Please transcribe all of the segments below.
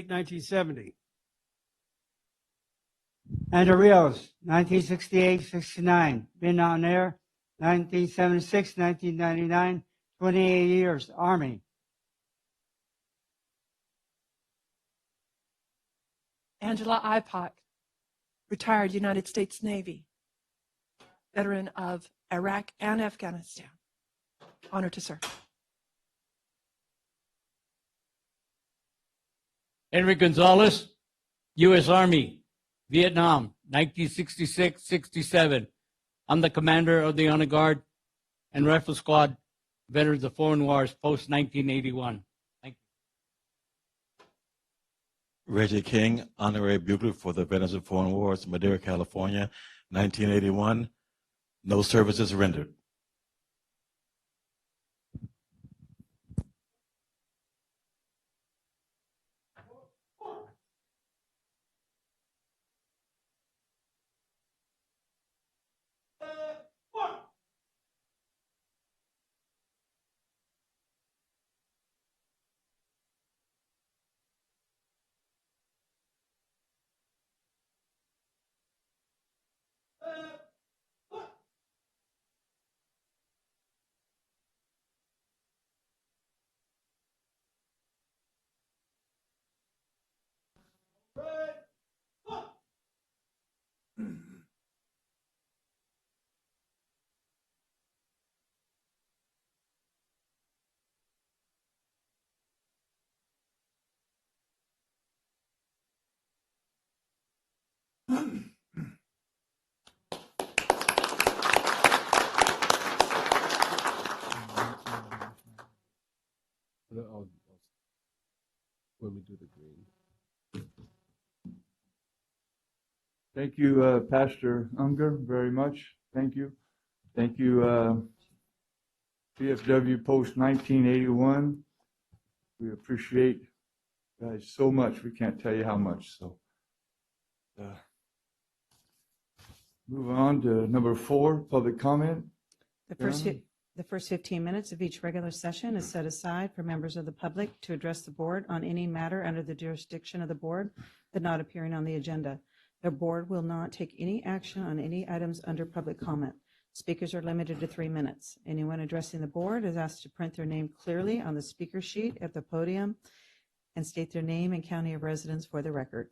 1970. Andrew Rios, 1968-69, been on air, 1976-1999, 28 years, Army. Angela Ipak, retired United States Navy, veteran of Iraq and Afghanistan. Honored to serve. Henry Gonzalez, U.S. Army, Vietnam, 1966-67. I'm the commander of the Honor Guard and Rifle Squad, Veterans of Foreign Wars, post-1981. Thank you. Reggie King, Honorary Bugler for the Veterans of Foreign Wars, Madera, California, 1981. No services rendered. When we do the green. Thank you, Pastor Unger, very much. Thank you. Thank you, PFW Post 1981. We appreciate you guys so much. We can't tell you how much. So, moving on to number 4, public comment. The first 15 minutes of each regular session is set aside for members of the public to address the board on any matter under the jurisdiction of the board that not appearing on the agenda. The board will not take any action on any items under public comment. Speakers are limited to 3 minutes. Anyone addressing the board is asked to print their name clearly on the speaker sheet at the podium and state their name and county of residence for the record.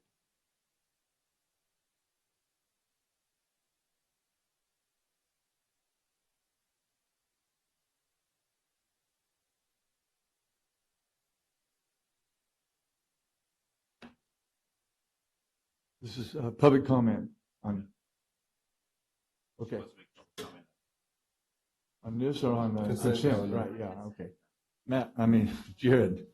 This is public comment on. Okay. On this or on the consent? Right, yeah, okay. Jared.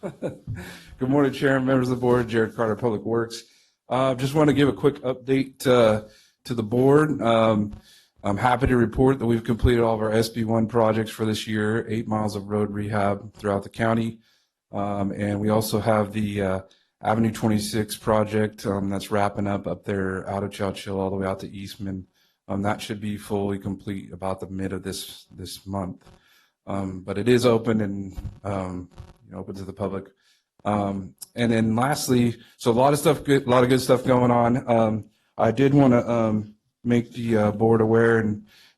Good morning, Chair and members of the board. Jared Carter, Public Works. Just want to give a quick update to the board. I'm happy to report that we've completed all of our SB1 projects for this year, 8 miles of road rehab throughout the county. And we also have the Avenue 26 project that's wrapping up there out of Chowchill all the way out to Eastman. That should be fully complete about the mid of this month. But it is open and open to the public. And then lastly, so a lot of good stuff going on. I did want to make the board aware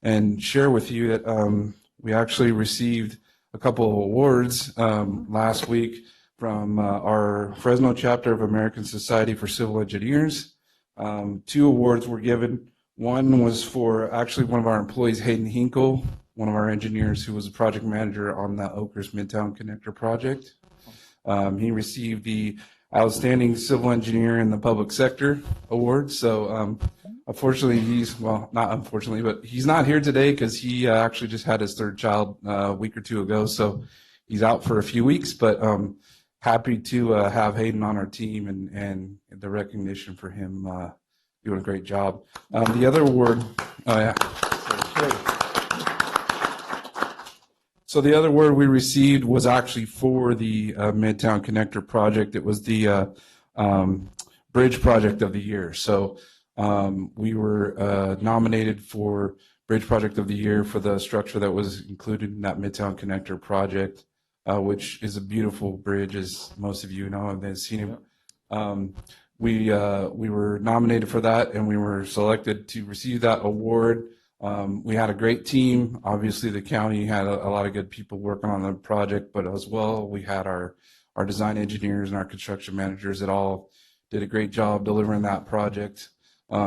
and share with you that we actually received a couple of awards last week from our Fresno chapter of American Society for Civil Engineers. 2 awards were given. One was for actually one of our employees, Hayden Hinkle, one of our engineers who was a project manager on the Oakhurst Midtown Connector project. He received the Outstanding Civil Engineer in the Public Sector Award. So unfortunately, not unfortunately, but he's not here today because he actually just had his 3rd child a week or 2 ago. So he's out for a few weeks, but happy to have Hayden on our team and the recognition for him doing a great job. The other award, So the other award we received was actually for the Midtown Connector project. It was the Bridge Project of the Year. So we were nominated for Bridge Project of the Year for the structure that was included in that Midtown Connector project. which is a beautiful bridge, as most of you know, and have seen it. We were nominated for that, and we were selected to receive that award. We had a great team. Obviously, the county had a lot of good people working on the project, but as well, we had our design engineers and our construction managers that all did a great job delivering that project.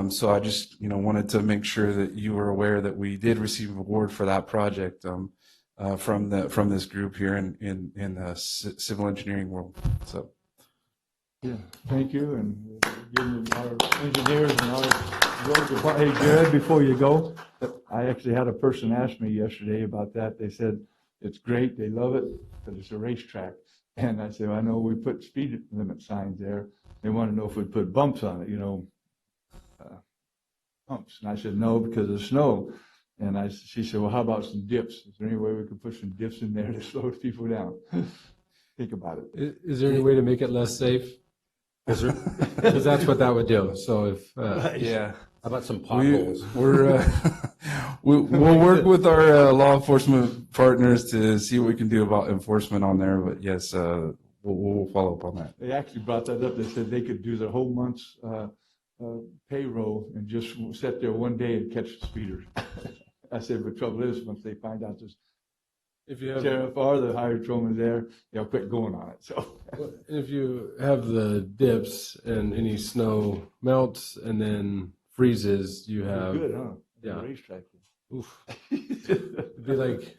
So I just, wanted to make sure that you were aware that we did receive an award for that project from this group here in the civil engineering world. So. Yeah, thank you, and giving our engineers and our road department. Hey, Jared, before you go, I actually had a person ask me yesterday about that. They said, it's great, they love it, but it's a racetrack. And I said, I know we put speed limit signs there. They want to know if we put bumps on it, bumps. And I said, no, because of snow. And she said, well, how about some dips? Is there any way we could put some dips in there to slow people down? Think about it. Is there any way to make it less safe? Because that's what that would do. So if Yeah. How about some potholes? We'll work with our law enforcement partners to see what we can do about enforcement on there. But yes, we'll follow up on that. They actually brought that up. They said they could do their whole month's payroll and just sit there one day and catch the speeders. I said, the trouble is, once they find out this if you have sheriff or the highway patrolman there, they'll quit going on it. So if you have the dips and any snow melts and then freezes, you have good, huh? Yeah. Racetrack. Oof. It'd be like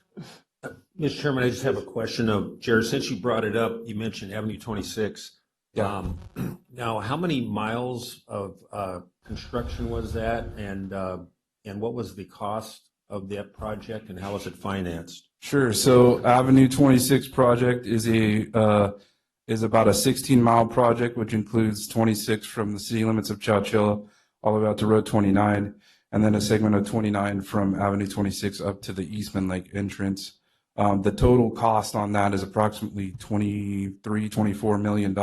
Mr. Chairman, I just have a question of Jared. Since you brought it up, you mentioned Avenue 26. Yeah. Now, how many miles of construction was that, and what was the cost of that project, and how was it financed? Sure. So Avenue 26 project is about a 16-mile project, which includes 26 from the city limits of Chowchilla all the way out to Road 29, and then a segment of 29 from Avenue 26 up to the Eastman Lake entrance. The total cost on that is approximately $24 million.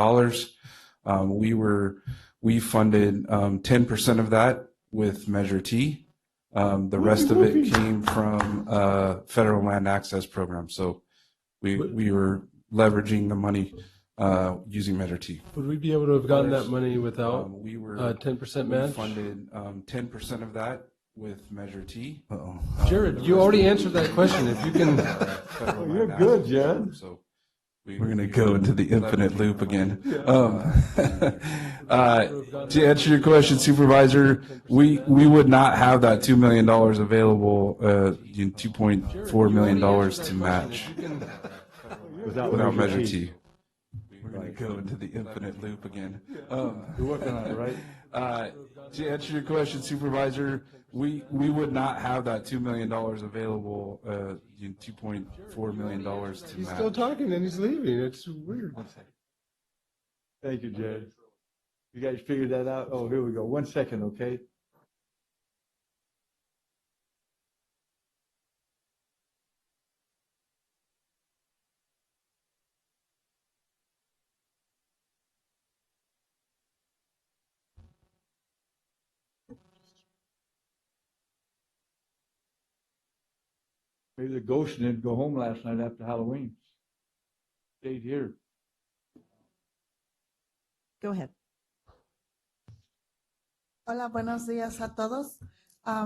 We funded 10% of that with Measure T. The rest of it came from federal land access program. So we were leveraging the money using Measure T. would we be able to have gotten that money without We were 10% we match? funded 10% of that with Measure T. Jared, you already answered that question. If you can, Federal You're land good, access Jared. program. So we're going to go into the infinite loop again. To answer your question, Supervisor, we would not have that $2 million available, $2.4 million to match without Measure T. We're going to go into the infinite loop again. You're working on it, right? To answer your question, Supervisor, we would not have that $2 million available, $2.4 million to he's still match. talking and he's leaving. It's weird. Thank you, Jared. You guys figured that out? Oh, here we go. 1 second, okay? Maybe the ghost didn't go home last night after Halloween. Stayed here. Go ahead. Hola, buenos días a todos.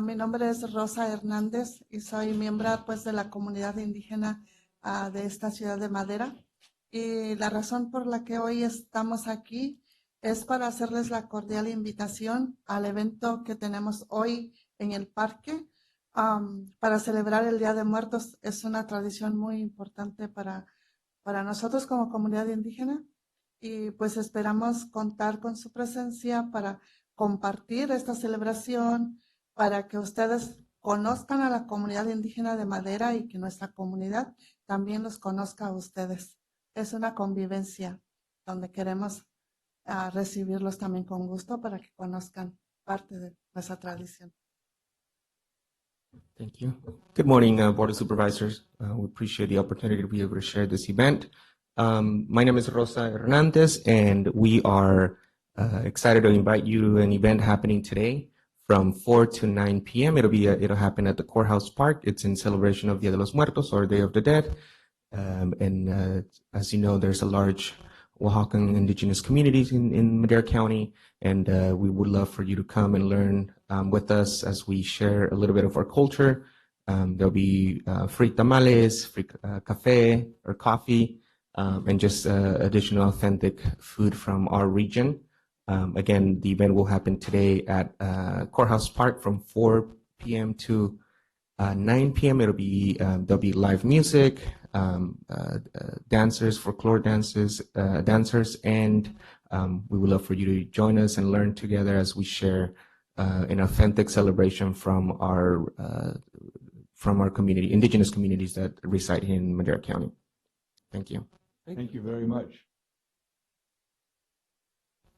Mi nombre es Rosa Hernández y soy miembro pues de la comunidad indígena de esta ciudad de Madera. Y la razón por la que hoy estamos aquí es para hacerles la cordial invitación al evento que tenemos hoy en el parque para celebrar el Día de Muertos. Es una tradición muy importante para nosotros como comunidad indígena y pues esperamos contar con su presencia para compartir esta celebración, para que ustedes conozcan a la comunidad indígena de Madera y que nuestra comunidad también los conozca a ustedes. Es una convivencia donde queremos recibirlos también con gusto para que conozcan parte de nuestra tradición. Thank you. Good morning, Board of Supervisors. We appreciate the opportunity to be able to share this event. My name is Rosa Hernandez, and we are excited to invite you to an event happening today from 4 to 9 p.m. It'll happen at the Courthouse Park. It's in celebration of Dia de los Muertos, or Day of the Dead. As you know, there's a large Oaxacan indigenous communities in Madera County, and we would love for you to come and learn with us as we share a little bit of our culture. There'll be free tamales, free cafe or coffee, and just additional authentic food from our region. Again, the event will happen today at Courthouse Park from 4 p.m. to 9 p.m. It'll be there'll be live music, dancers, folklore dancers, and we would love for you to join us and learn together as we share an authentic celebration from our community, indigenous communities that reside here in Madera County. Thank you. Thank you very much.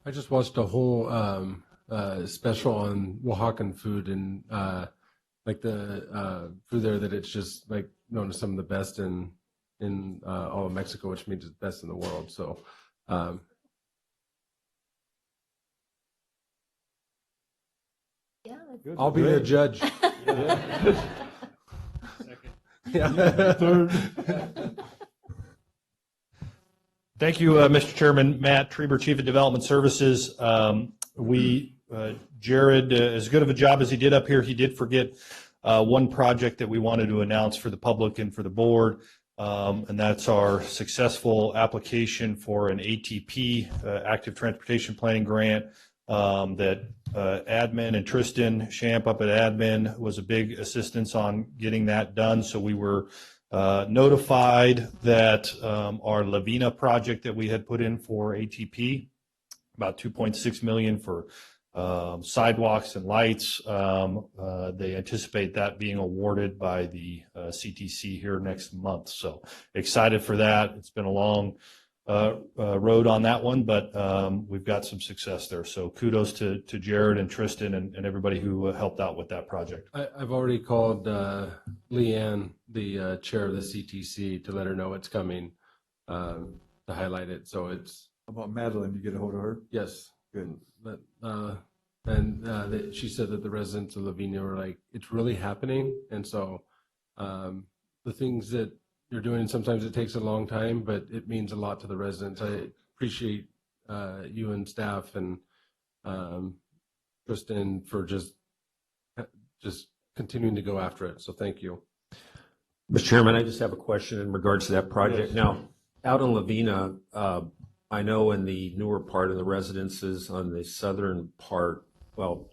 I just watched a whole special on Oaxacan food and like the food there, that it's just like known as some of the best in all of Mexico, which means it's best in the world. So Yeah, I'll be the judge. Yeah. Thank you, Mr. Chairman. Matt Treber, Chief of Development Services. Jared, as good of a job as he did up here, he did forget one project that we wanted to announce for the public and for the board, and that's our successful application for an ATP, Active Transportation Planning Grant, that admin and Tristan Champ up at admin was a big assistance on getting that done. So we were notified that our Lavina project that we had put in for ATP, about $2.6 million for sidewalks and lights. They anticipate that being awarded by the CTC here next month. So excited for that. It's been a long road on that one, but we've got some success there. So kudos to Jared and Tristan and everybody who helped out with that project. I've already called Leanne, the chair of the CTC, to let her know it's coming, to highlight it. So it's How about Madeline? You get a hold of her? yes. Good. But, she said that the residents of Lavinia were like, it's really happening. And so the things that you're doing, sometimes it takes a long time, but it means a lot to the residents. I appreciate you and staff and Tristan for just continuing to go after it. So thank you. Mr. Chairman, I just have a question in regards to that project. Yes. Now, out in Lavina, I know in the newer part of the residences on the southern part, well,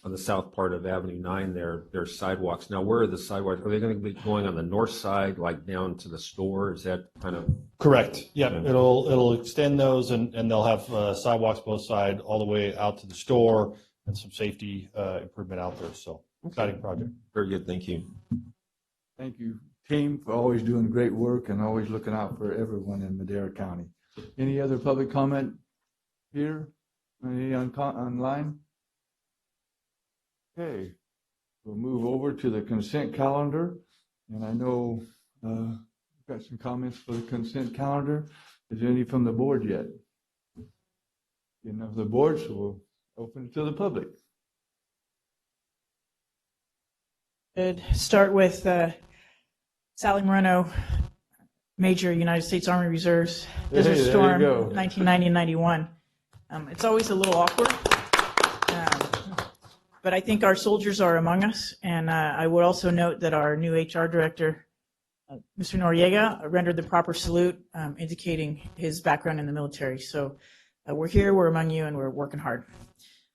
on the south part of Avenue 9 there's sidewalks. Now, where are the sidewalks? Are they going to be going on the north side, like down to the store? Is that kind of? Correct. Yeah, it'll extend those, and they'll have sidewalks both sides all the way out to the store, and some safety improvement out there. So exciting project. Very good. Thank you. Thank you, team, for always doing great work and always looking out for everyone in Madera County. Any other public comment here? Any online? Okay, we'll move over to the consent calendar. And I know we've got some comments for the consent calendar. Is there any from the board yet? Enough of the board, so we'll open it to the public. Good. Start with Sally Moreno, Major United States Army Reserves, Desert Hey, there you Storm, go. 1990 and 91. It's always a little awkward, but I think our soldiers are among us. And I would also note that our new HR director, Mr. Noriega, rendered the proper salute, indicating his background in the military. So we're here, we're among you, and we're working hard.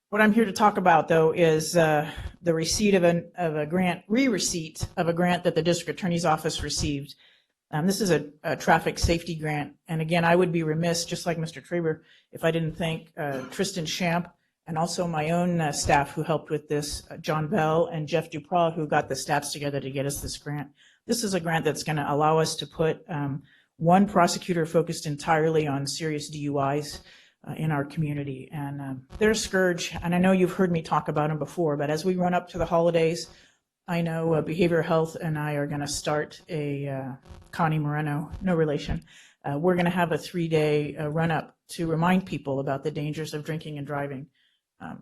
What I'm here to talk about, though, is the receipt of a grant, re-receipt of a grant that the district attorney's office received. This is a traffic safety grant. And again, I would be remiss, just like Mr. Treber, if I didn't thank Tristan Champ and also my own staff who helped with this, John Bell and Jeff Dupras, who got the stats together to get us this grant. This is a grant that's going to allow us to put one prosecutor focused entirely on serious DUIs in our community. And they're a scourge, and I know you've heard me talk about them before, but as we run up to the holidays, I know Behavioral Health and I are going to start a, Connie Moreno, no relation, we're going to have a 3-day run-up to remind people about the dangers of drinking and driving.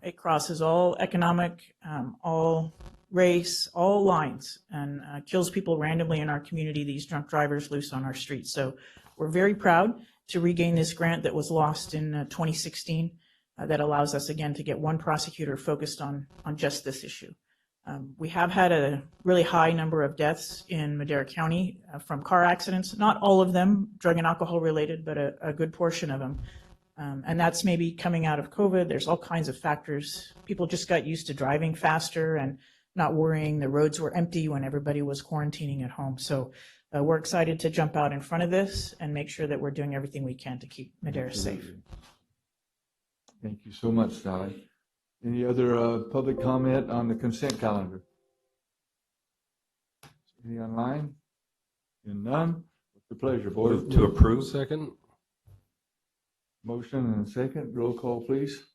It crosses all economic, all race, all lines, and kills people randomly in our community, these drunk drivers loose on our streets. So we're very proud to regain this grant that was lost in 2016 that allows us again to get one prosecutor focused on just this issue. We have had a really high number of deaths in Madera County from car accidents, not all of them drug and alcohol related, but a good portion of them. And that's maybe coming out of COVID. There's all kinds of factors. People just got used to driving faster and not worrying. The roads were empty when everybody was quarantining at home. So we're excited to jump out in front of this and make sure that we're doing everything we can to keep Madera safe. Thank you so much, Sally. Any other public comment on the consent calendar? Any online? And none? What's the pleasure, board? Move to approve. Second. Motion and a second. Roll call, please.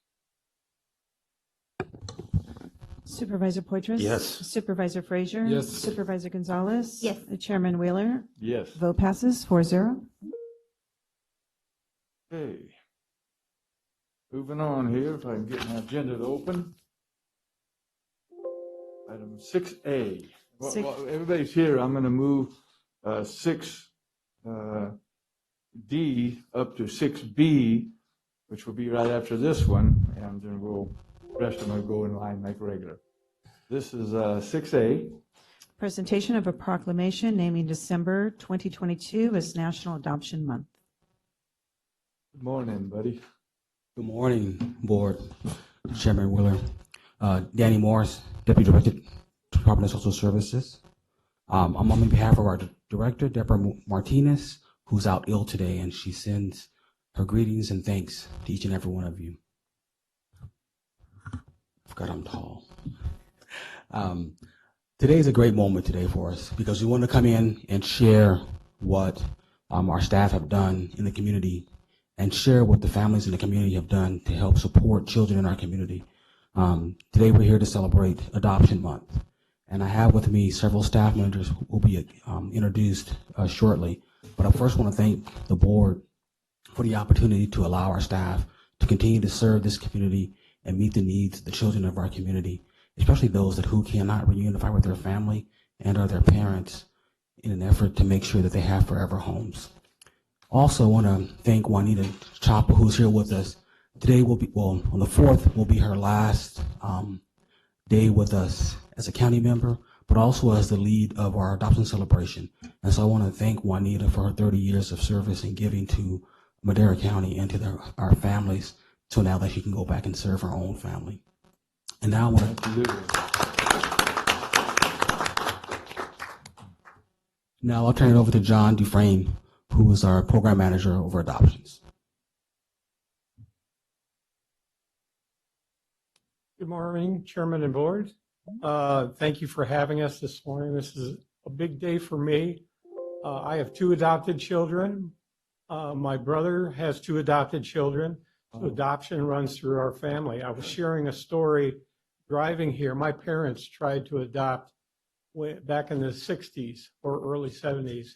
Supervisor Poitras? Yes. Supervisor Frazier? Yes. Supervisor Gonzalez? Yes. Chairman Wheeler? Yes. Vote passes 4-0. Okay. Moving on here, if I can get my agenda to open. Item 6A. Well, everybody's here. I'm going to move 6D up to 6B, which will be right after this one, and then the rest of them will go in line like regular. This is 6A. Presentation of a proclamation naming December 2022 as National Adoption Month. Good morning, buddy. Good morning, Board. Chairman Wheeler. Danny Morris, Deputy Director, Department of Social Services. I'm on behalf of our Director, Deborah Martinez, who's out ill today, and she sends her greetings and thanks to each and every one of you. I forgot I'm tall. Today is a great moment today for us because we want to come in and share what our staff have done in the community and share what the families in the community have done to help support children in our community. Today we're here to celebrate Adoption Month, and I have with me several staff members who will be introduced shortly. But I first want to thank the board for the opportunity to allow our staff to continue to serve this community and meet the needs of the children of our community, especially those who cannot reunify with their family and or their parents in an effort to make sure that they have forever homes. Also want to thank Juanita Chapa, who's here with us. Today will be, well, on the 4th will be her last day with us as a county member, but also as the lead of our adoption celebration. And so I want to thank Juanita for her 30 years of service and giving to Madera County and to our families, so now that she can go back and serve her own family. And now I want to... Now I'll turn it over to John Dufresne, who is our program manager over adoptions. Good morning, Chairman and Board. Thank you for having us this morning. This is a big day for me. I have 2 adopted children. My brother has 2 adopted children. So adoption runs through our family. I was sharing a story driving here. My parents tried to adopt back in the 60s or early 70s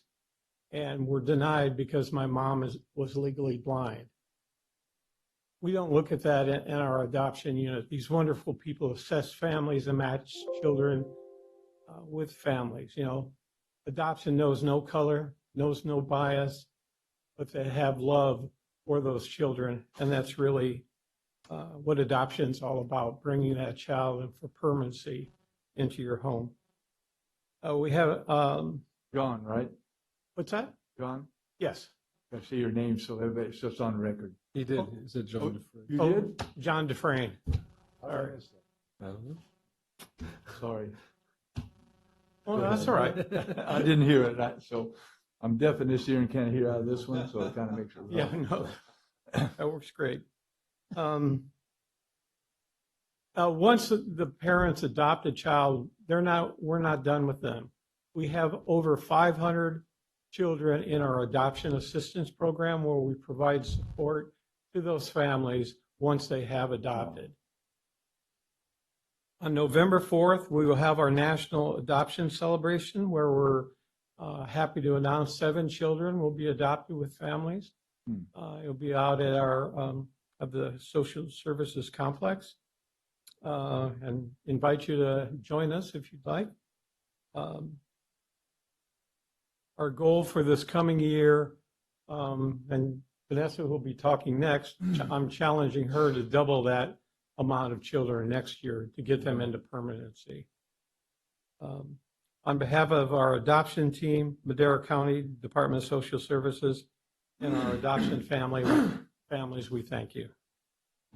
and were denied because my mom was legally blind. We don't look at that in our adoption unit. These wonderful people assess families and match children with families. You know, adoption knows no color, knows no bias, but they have love for those children. And that's really what adoption is all about, bringing that child in for permanency into your home. We have... John, right? What's that? John? Yes. I see your name, so everybody's just on record. He did. He said John Dufresne. You did? John Dufresne. Sorry. Sorry. Oh, that's all right. I didn't hear it, so I'm deaf in this ear and can't hear out of this one, so it kind of makes it rough. Yeah, no, that works great. Once the parents adopt a child, we're not done with them. We have over 500 children in our adoption assistance program where we provide support to those families once they have adopted. On November 4th, we will have our National Adoption Celebration where we're happy to announce 7 children will be adopted with families. It'll be out at our of the Social Services Complex. and invite you to join us if you'd like. Our goal for this coming year, and Vanessa will be talking next, I'm challenging her to double that amount of children next year to get them into permanency. On behalf of our adoption team, Madera County Department of Social Services, and our adoption families, we thank you.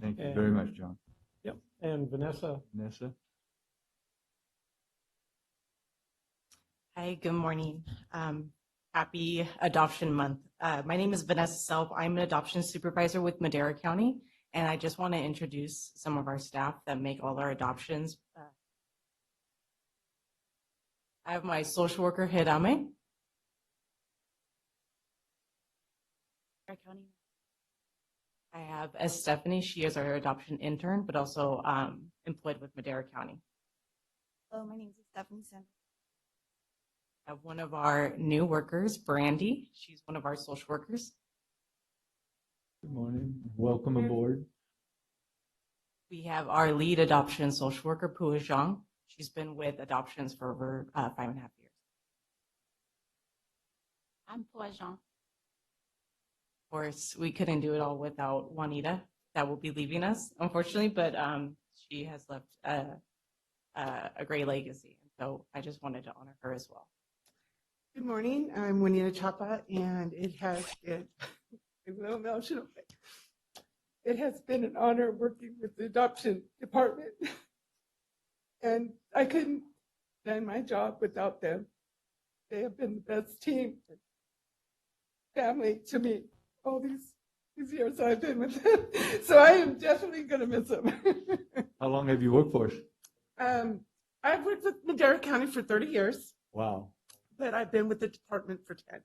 Thank you very much, John. Yep, and Vanessa. Vanessa? Hi, good morning. Happy Adoption Month. My name is Vanessa Self. I'm an adoption supervisor with Madera County, and I just want to introduce some of our staff that make all our adoptions. I have my social worker, Hirame. I have Stephanie. She is our adoption intern, but also employed with Madera County. Hello, my name is Stephanie Sanders. I have one of our new workers, Brandy. She's one of our social workers. Good morning. Welcome aboard. We have our lead adoption social worker, Pua Zhang. She's been with adoptions for over 5.5 years. I'm Pua Zhang. Of course, we couldn't do it all without Juanita, that will be leaving us, unfortunately, but she has left a great legacy. So I just wanted to honor her as well. Good morning. I'm Juanita Chapa, and it has been I'm a little emotional. It has been an honor working with the adoption department, and I couldn't done my job without them. They have been the best team, family to me all these years I've been with them. So I am definitely going to miss them. How long have you worked for us? I've worked with Madera County for 30 years. Wow. But I've been with the department for 10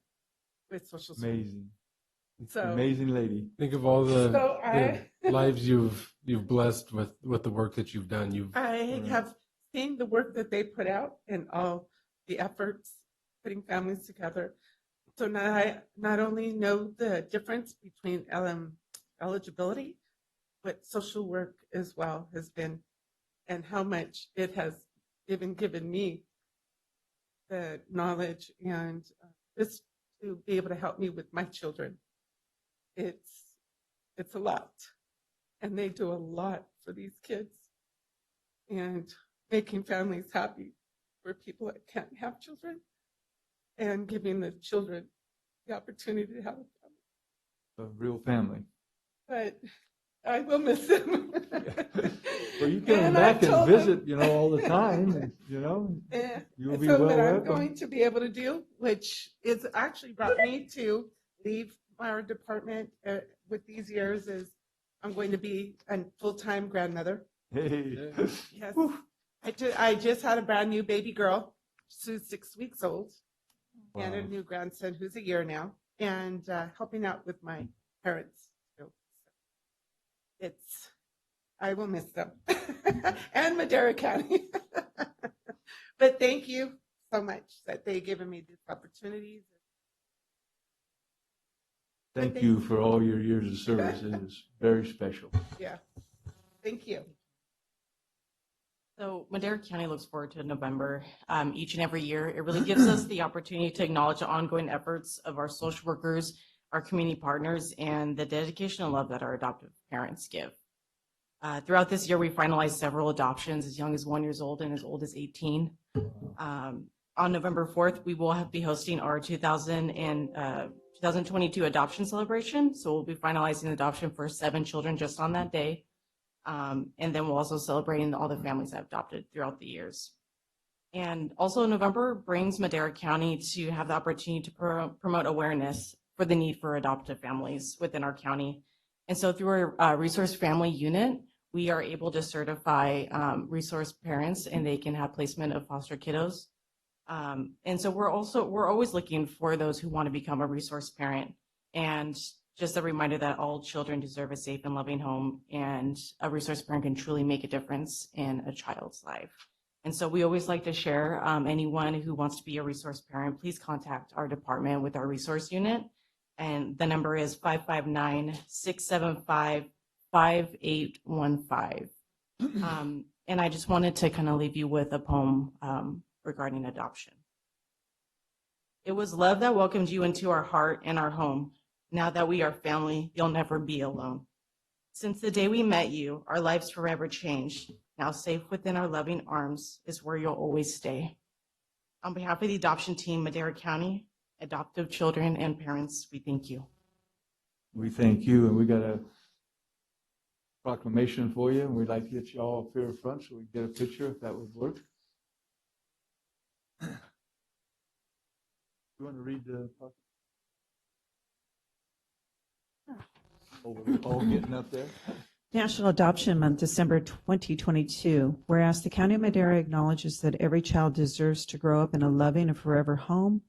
with social services. Amazing. So Amazing lady. Think of all the, So the lives you've blessed with the work that you've done. I have seen the work that they put out and all the efforts putting families together. So now I not only know the difference between eligibility, but social work as well has been, and how much it has even given me the knowledge and just to be able to help me with my children. It's a lot, and they do a lot for these kids and making families happy for people that can't have children and giving the children the opportunity to have a family. A real family. But I will miss them. Well, you come And back I've and told visit, all the time, and, you'll be so well that I'm welcome. going to be able to do, which is actually brought me to leave our department with these years, is I'm going to be a full-time grandmother. Hey. Yes. I just had a brand new baby girl, who's 6 weeks old, and a Wow. new grandson who's a year now, and helping out with my parents. So I will miss them and Madera County. But thank you so much that they've given me these opportunities. Thank you for all your years of service. It is very special. Yeah. Thank you. So Madera County looks forward to November each and every year. It really gives us the opportunity to acknowledge the ongoing efforts of our social workers, our community partners, and the dedication and love that our adoptive parents give. Throughout this year, we finalized several adoptions as young as 1 year old and as old as 18. On November 4th, we will be hosting our 2022 adoption celebration. So we'll be finalizing adoption for 7 children just on that day. And then we'll also celebrating all the families that have adopted throughout the years. And also November brings Madera County to have the opportunity to promote awareness for the need for adoptive families within our county. And so through our resource family unit, we are able to certify resource parents, and they can have placement of foster kiddos. And so we're always looking for those who want to become a resource parent. And just a reminder that all children deserve a safe and loving home, and a resource parent can truly make a difference in a child's life. And so we always like to share anyone who wants to be a resource parent, please contact our department with our resource unit. And the number is 559-675-5815. And I just wanted to kind of leave you with a poem regarding adoption. It was love that welcomed you into our heart and our home. Now that we are family, you'll never be alone. Since the day we met you, our lives forever changed. Now safe within our loving arms is where you'll always stay. On behalf of the adoption team, Madera County, adoptive children and parents, we thank you. We thank you, and we got a proclamation for you, and we'd like to get you all up here in front so we can get a picture, if that would work. You want to read the proclamation? Oh, we're all getting up there. National Adoption Month, December 2022. Whereas the County of Madera acknowledges that every child deserves to grow up in a loving and forever home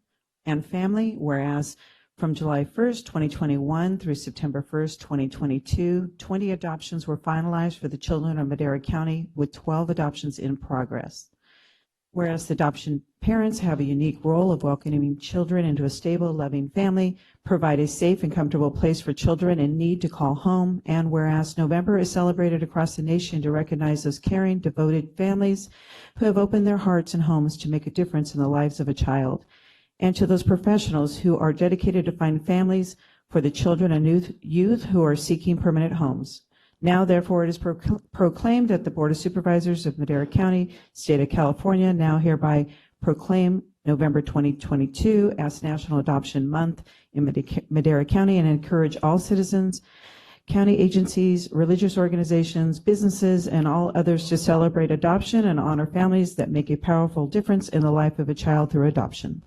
and family. Whereas from July 1st, 2021 through September 1st, 2022, 20 adoptions were finalized for the children of Madera County, with 12 adoptions in progress. Whereas the adoption parents have a unique role of welcoming children into a stable, loving family, provide a safe and comfortable place for children in need to call home, and whereas November is celebrated across the nation to recognize those caring, devoted families who have opened their hearts and homes to make a difference in the lives of a child, and to those professionals who are dedicated to find families for the children and youth who are seeking permanent homes. Now, therefore, it is proclaimed that the Board of Supervisors of Madera County, State of California, now hereby proclaim November 2022 as National Adoption Month in Madera County, and encourage all citizens, county agencies, religious organizations, businesses, and all others to celebrate adoption and honor families that make a powerful difference in the life of a child through adoption.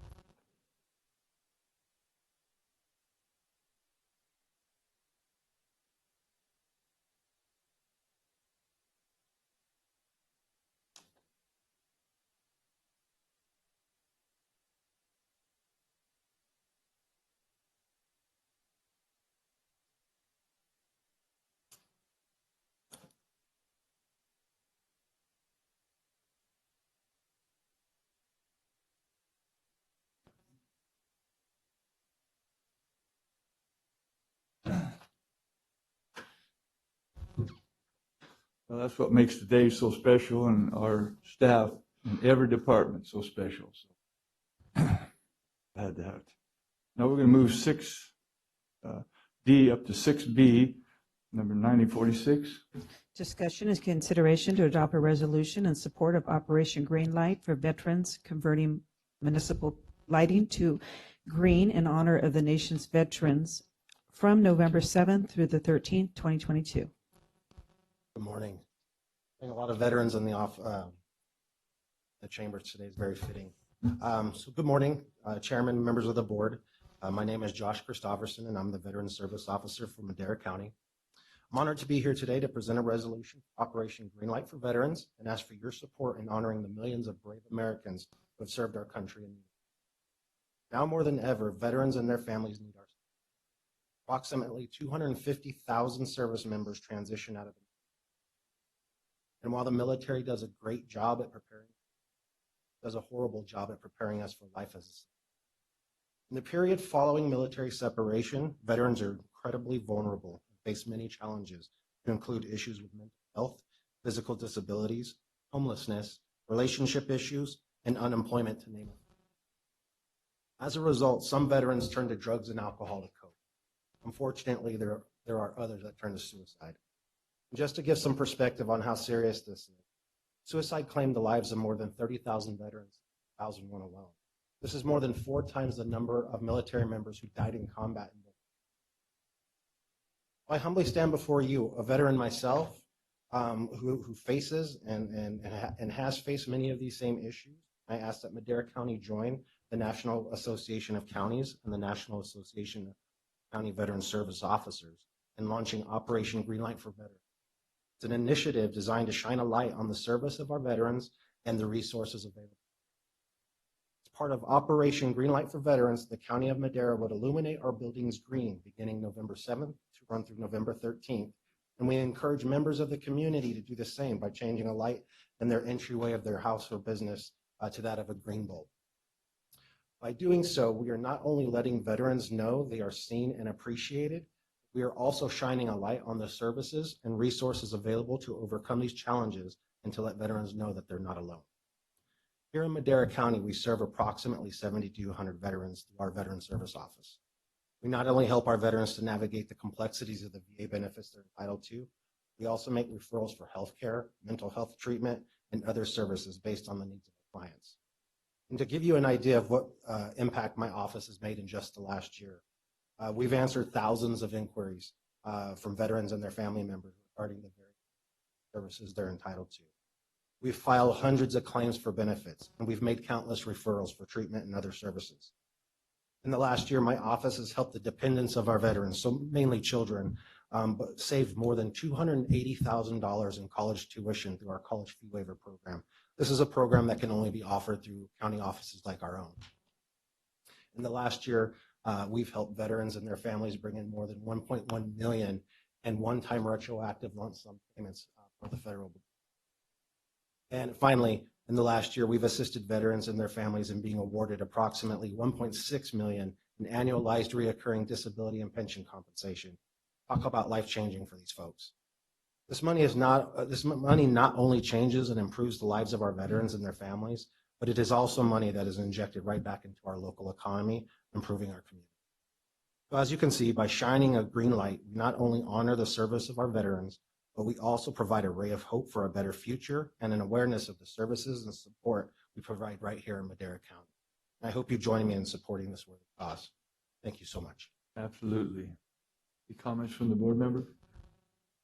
Well, that's what makes the day so special, and our staff in every department so special. So had that. Now we're going to move 6D up to 6B, number 9046. Discussion is consideration to adopt a resolution in support of Operation Green Light for veterans, converting municipal lighting to green in honor of the nation's veterans from November 7th through the 13th, 2022. Good morning. I think a lot of veterans in the chambers today is very fitting. So good morning, Chairman, members of the board. My name is Josh Christofferson, and I'm the Veteran Service Officer for Madera County. I'm honored to be here today to present a resolution for Operation Greenlight for Veterans and ask for your support in honoring the millions of brave Americans who have served our country. Now more than ever, veterans and their families need our support. Approximately 250,000 service members transition out of the military. And while the military does a great job at preparing, it does a horrible job at preparing us for life as a citizen. In the period following military separation, veterans are incredibly vulnerable and face many challenges to include issues with mental health, physical disabilities, homelessness, relationship issues, and unemployment, to name it. As a result, some veterans turn to drugs and alcohol to cope. Unfortunately, there are others that turn to suicide. And just to give some perspective on how serious this is, suicide claimed the lives of more than 30,000 veterans in 2001 alone. This is more than 4 times the number of military members who died in combat. I humbly stand before you, a veteran myself, who faces and has faced many of these same issues. I ask that Madera County join the National Association of Counties and the National Association of County Veteran Service Officers in launching Operation Greenlight for Veterans. It's an initiative designed to shine a light on the service of our veterans and the resources available. As part of Operation Greenlight for Veterans, the County of Madera would illuminate our buildings green beginning November 7th to run through November 13th. And we encourage members of the community to do the same by changing a light in their entryway of their house or business to that of a green bulb. By doing so, we are not only letting veterans know they are seen and appreciated, We are also shining a light on the services and resources available to overcome these challenges and to let veterans know that they're not alone. Here in Madera County, we serve approximately 7,200 veterans through our Veteran Service Office. We not only help our veterans to navigate the complexities of the VA benefits they're entitled to, we also make referrals for health care, mental health treatment, and other services based on the needs of our clients. And to give you an idea of what impact my office has made in just the last year, we've answered thousands of inquiries from veterans and their family members regarding the various services they're entitled to. We've filed hundreds of claims for benefits, and we've made countless referrals for treatment and other services. In the last year, my office has helped the dependents of our veterans, so mainly children, but saved more than $280,000 in college tuition through our college fee waiver program. This is a program that can only be offered through county offices like our own. In the last year, we've helped veterans and their families bring in more than $1.1 million in one-time retroactive lump sum payments for the federal. And finally, in the last year, we've assisted veterans and their families in being awarded approximately $1.6 million in annualized reoccurring disability and pension compensation. Talk about life-changing for these folks. This money not only changes and improves the lives of our veterans and their families, but it is also money that is injected right back into our local economy, improving our community. So as you can see, by shining a green light, we not only honor the service of our veterans, but we also provide a ray of hope for a better future and an awareness of the services and support we provide right here in Madera County. And I hope you join me in supporting this worthy cause. Thank you so much. Absolutely. Any comments from the board member?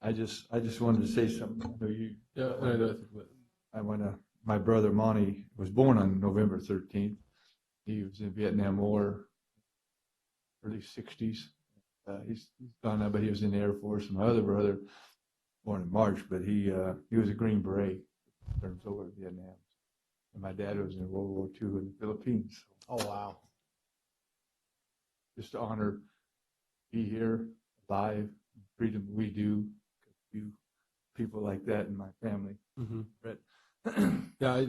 I just wanted to say something. I know you. Yeah, my brother Monty was born on November 13th. He was in Vietnam War, early 60s. He's gone now, but he was in the Air Force. My other brother, born in March, but he was a Green Beret, turned over to Vietnam. And my dad was in World War II in the Philippines. Oh, wow. Just to honor, be here, alive, freedom we do, you people like that in my family. Mm-hmm. Brett. Yeah,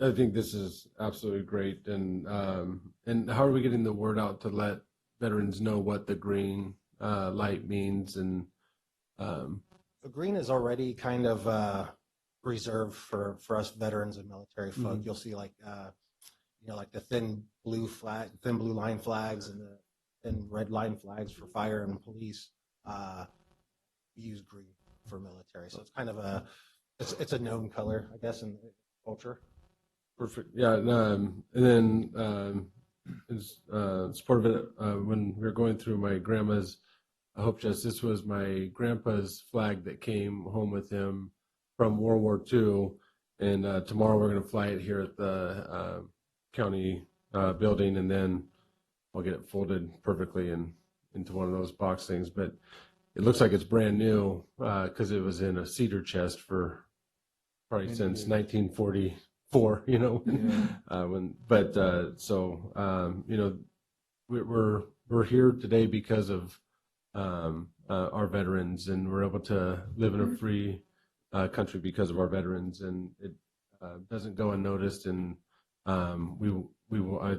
I think this is absolutely great. And how are we getting the word out to let veterans know what the green light means? And the green is already kind of reserved for us veterans and military folk. Mm-hmm. You'll see like like the thin blue line flags and the thin red line flags for fire and police. We use green for military, so it's kind of it's a known color, I guess, in the culture. Perfect. Yeah, and then as part of it, when we were going through my grandma's Hope Chest, this was my grandpa's flag that came home with him from World War II, and tomorrow we're going to fly it here at the county building, and then I'll get it folded perfectly into one of those box things. But it looks like it's brand new because it was in a cedar chest for probably since 1944. You know, we're here today because of our veterans, and we're able to live in a free country because of our veterans, and it doesn't go unnoticed. And I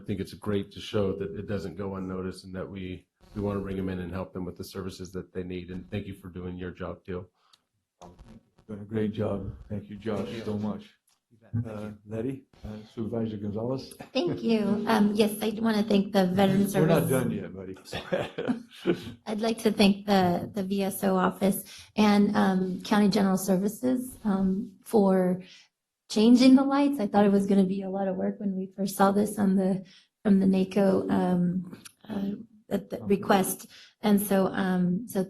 think it's great to show that it doesn't go unnoticed, and that we want to bring them in and help them with the services that they need. And thank you for doing your job, too. Doing a great job. Thank you, Josh, so much. Letty, Supervisor Gonzalez. Thank you. Yes, I want to thank the Veteran Service. We're not done yet, buddy. I'd like to thank the VSO office and County General Services for changing the lights. I thought it was going to be a lot of work when we first saw this from the NACO the request. And so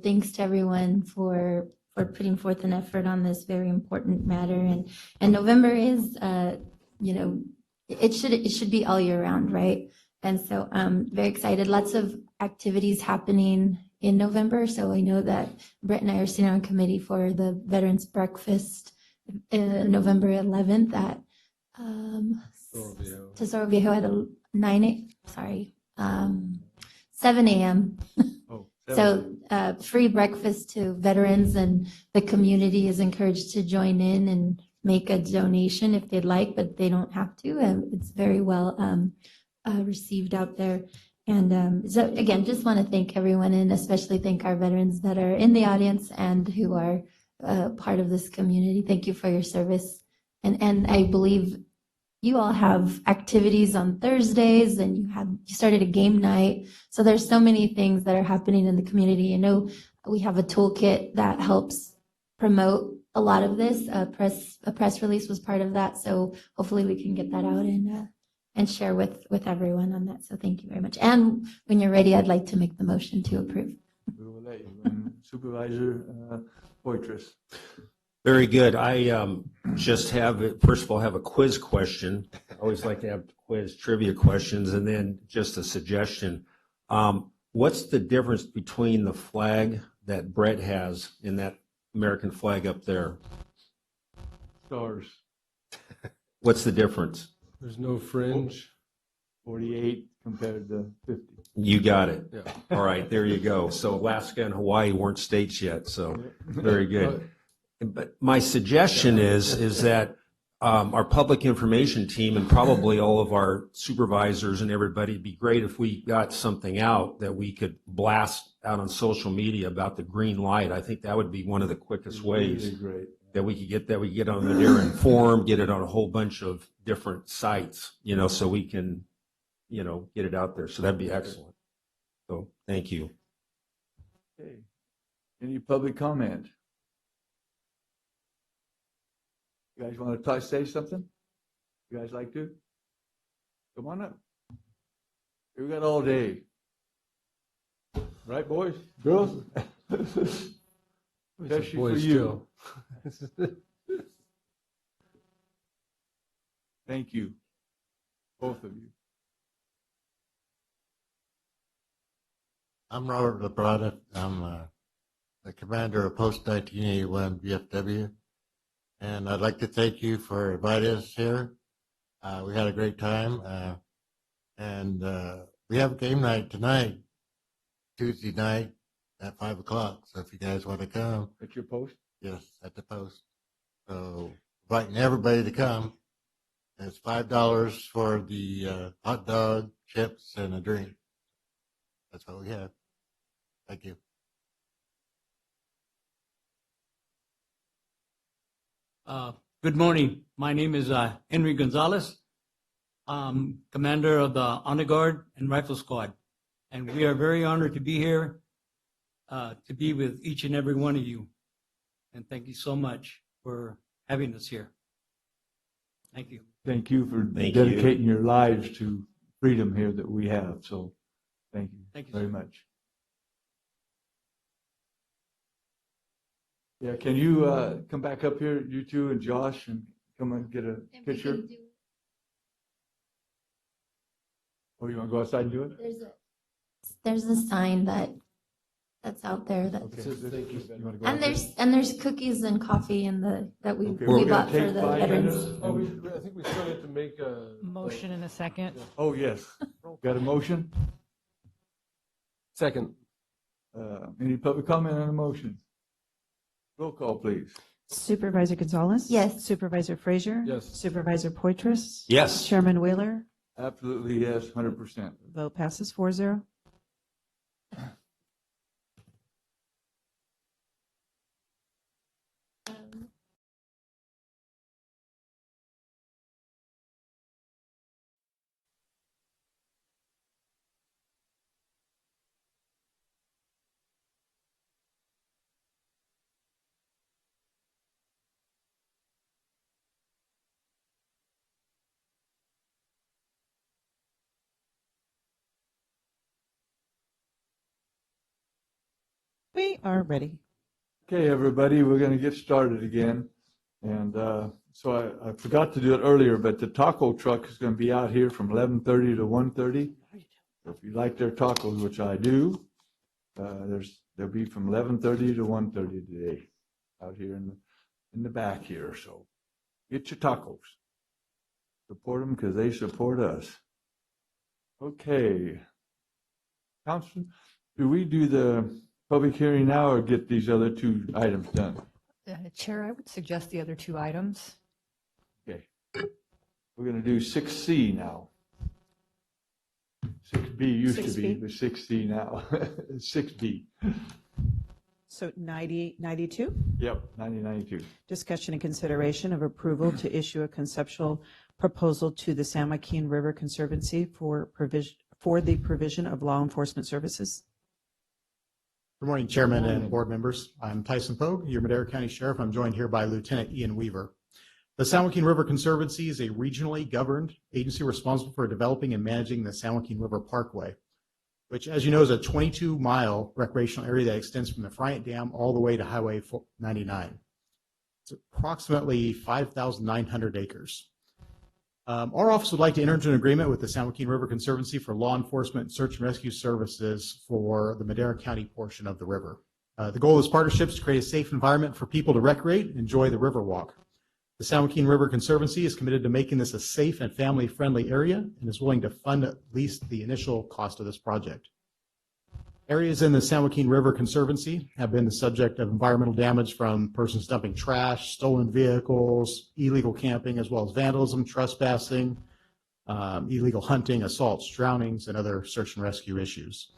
thanks to everyone for putting forth an effort on this very important matter. And November is, it should be all year round, right? And so very excited. Lots of activities happening in November. So I know that Brett and I are sitting on committee for the Veterans Breakfast November 11th at Tesoro Viejo at 7 a.m. So free breakfast to veterans, and the community is encouraged to join in and make a donation if they'd like, but they don't have to. It's very well received out there. And so again, just want to thank everyone and especially thank our veterans that are in the audience and who are part of this community. Thank you for your service. And I believe you all have activities on Thursdays and you started a game night. So there's so many things that are happening in the community. I know we have a toolkit that helps promote a lot of this. A press release was part of that. So hopefully we can get that out and share with everyone on that. So thank you very much. And when you're ready, I'd like to make the motion to approve. We will let you. Supervisor Poitras. Very good. I just first of all, have a quiz question. I always like to have quiz trivia questions, and then just a suggestion. What's the difference between the flag that Brett has and that American flag up there? Stars. What's the difference? There's no fringe. 48 compared to 50. You got it. Yeah. All right, there you go. So Alaska and Hawaii weren't states yet, so very good. But my suggestion is that our public information team and probably all of our supervisors and everybody, it'd be great if we got something out that we could blast out on social media about the green light. I think that would be one of the quickest ways Really great. that we could get that. We could get on the Madeira Inform, get it on a whole bunch of different sites, so we can, get it out there. So that'd be excellent. So thank you. Okay. Any public comment? You guys want to say something? You guys like to? Come on up. We got all day. Right, boys? Girls? Especially for you. Thank you, both of you. I'm Robert Labrada. I'm the commander of Post 1981 VFW. And I'd like to thank you for inviting us here. We had a great time. And we have game night tonight, Tuesday night at 5 o'clock. So if you guys want to come. At your post? Yes, at the post. So inviting everybody to come. It's $5 for the hot dog, chips, and a drink. That's what we have. Thank you. Good morning. My name is Henry Gonzalez. I'm commander of the Honor Guard and Rifle Squad. And we are very honored to be here, to be with each and every one of you. And thank you so much for having us here. Thank you. Thank you for dedicating your lives to freedom here that we have. So thank you, very much. Yeah, can you come back up here, you two and Josh, and come and get a picture? Oh, you want to go outside and do it? There's a sign that's out there that. Okay. And there's cookies and coffee that we we're bought gonna for take the 5 veterans. minutes. I think we still need to make a Motion in a second. Oh, yes. Got a motion? second. Any public comment on the motion? Roll call, please. Supervisor Gonzalez? Yes. Supervisor Frazier? Yes. Supervisor Poitras? Yes. Chairman Wheeler? Absolutely, yes, 100%. Vote passes 4-0. We are ready. Okay, everybody, we're going to get started again. And so I forgot to do it earlier, but the taco truck is going to be out here from 11:30 to 1:30. If you like their tacos, which I do, they'll be from 11:30 to 1:30 today out here in the back here. So get your tacos. Support them because they support us. Okay. Council, do we do the public hearing now or get these other two items done? Chair, I would suggest the other two items. Okay. We're going to do 6C now. 6B used to be, 6B? but 6C now. 6B. So 92? Yep, 1992. Discussion and consideration of approval to issue a conceptual proposal to the San Joaquin River Conservancy for the provision of law enforcement services. Good morning, Chairman and board members. I'm Tyson Pogue, your Madera County Sheriff. I'm joined here by Lieutenant Ian Weaver. The San Joaquin River Conservancy is a regionally governed agency responsible for developing and managing the San Joaquin River Parkway, which, as you know, is a 22-mile recreational area that extends from the Friant Dam all the way to Highway 99. It's approximately 5,900 acres. Our office would like to enter into an agreement with the San Joaquin River Conservancy for law enforcement search and rescue services for the Madera County portion of the river. The goal of this partnership is to create a safe environment for people to recreate and enjoy the river walk. The San Joaquin River Conservancy is committed to making this a safe and family-friendly area and is willing to fund at least the initial cost of this project. Areas in the San Joaquin River Conservancy have been the subject of environmental damage from persons dumping trash, stolen vehicles, illegal camping, as well as vandalism, trespassing, illegal hunting, assaults, drownings, and other search and rescue issues,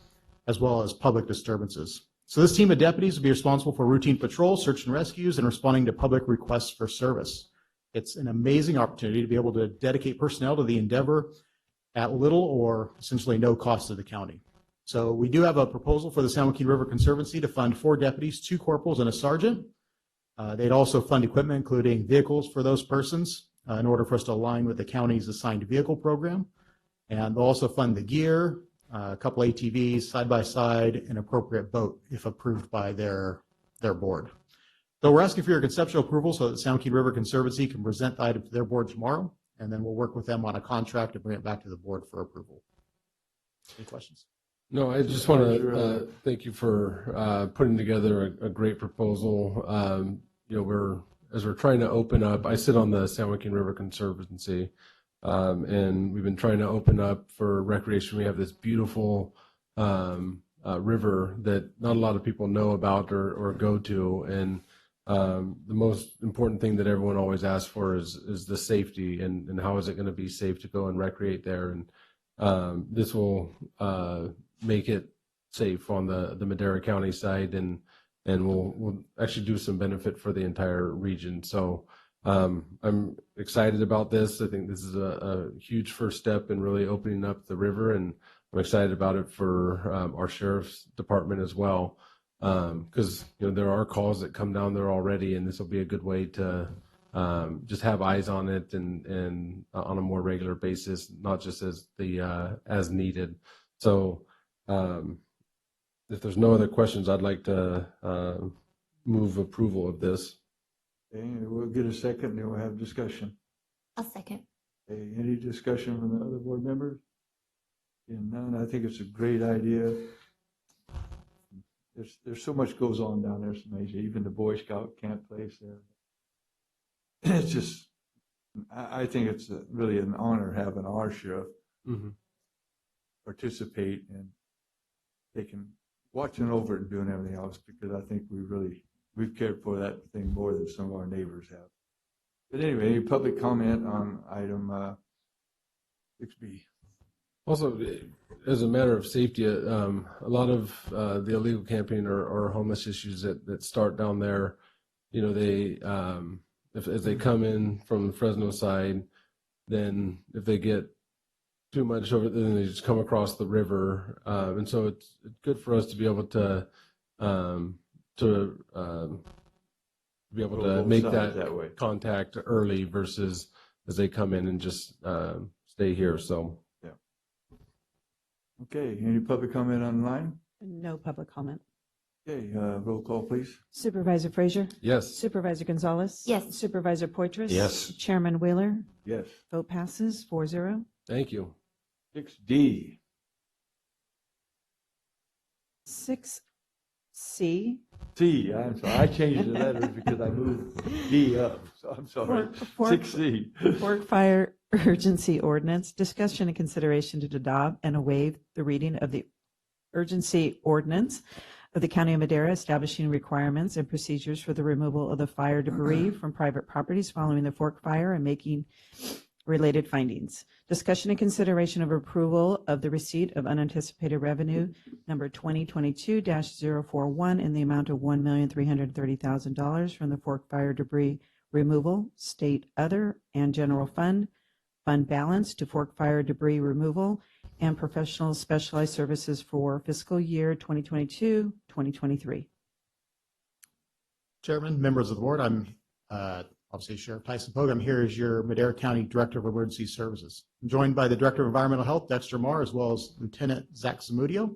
as well as public disturbances. So this team of deputies will be responsible for routine patrol, search and rescues, and responding to public requests for service. It's an amazing opportunity to be able to dedicate personnel to the endeavor at little or essentially no cost to the county. So we do have a proposal for the San Joaquin River Conservancy to fund 4 deputies, 2 corporals, and a sergeant. They'd also fund equipment, including vehicles for those persons, in order for us to align with the county's assigned vehicle program. And they'll also fund the gear, a couple ATVs, side-by-side, an appropriate boat if approved by their board. So we're asking for your conceptual approval so that the San Joaquin River Conservancy can present the item to their board tomorrow, and then we'll work with them on a contract to bring it back to the board for approval. Any questions? No, I just want to thank you for putting together a great proposal. You know, as we're trying to open up, I sit on the San Joaquin River Conservancy, and we've been trying to open up for recreation. We have this beautiful river that not a lot of people know about or go to, and the most important thing that everyone always asks for is the safety and how is it going to be safe to go and recreate there. And this will make it safe on the Madera County side, and we'll actually do some benefit for the entire region. So I'm excited about this. I think this is a huge first step in really opening up the river, and I'm excited about it for our sheriff's department as well, because you know there are calls that come down there already, and this will be a good way to just have eyes on it and on a more regular basis, not just as needed. So if there's no other questions, I'd like to move approval of this. Okay, we'll get a second, then we'll have discussion. I'll second. Okay, any discussion from the other board members? And none, I think it's a great idea. There's so much goes on down there, it's amazing. Even the Boy Scout camp place there. It's just, I think it's really an honor having our sheriff participate, and they can watching over it and doing everything else, because I think we've cared for that thing more than some of our neighbors have. But anyway, any public comment on item 6B? Also, as a matter of safety, a lot of the illegal camping or homeless issues that start down there, you know, they as they come in from the Fresno side, then if they get too much over, then they just come across the river, and so it's good for us to be able to make that contact early versus as they come in and just stay here. So yeah. Okay, any public comment online? No public comment. Okay, roll call, please. Supervisor Frazier? Yes. Supervisor Gonzalez? Yes. Supervisor Poitras? Yes. Chairman Wheeler? Yes. Vote passes 4-0. Thank you. 6D. 6C. C, I'm sorry, I changed the letters because I moved D up, so I'm sorry. 6C. Fork Fire Urgency Ordinance. Discussion and consideration to adopt and waive the reading of the urgency ordinance of the County of Madera establishing requirements and procedures for the removal of the fire debris from private properties following the Fork Fire and making related findings. Discussion and consideration of approval of the receipt of unanticipated revenue number 2022-041 in the amount of $1,330,000 from the Fork Fire Debris Removal, State Other, and General Fund balance to Fork Fire Debris Removal and Professional Specialized Services for fiscal year 2022-2023. Chairman, members of the board, I'm obviously Sheriff Tyson Pogue. I'm here as your Madera County Director of Emergency Services. I'm joined by the Director of Environmental Health, Dexter Marr, as well as Lieutenant Zach Zamudio.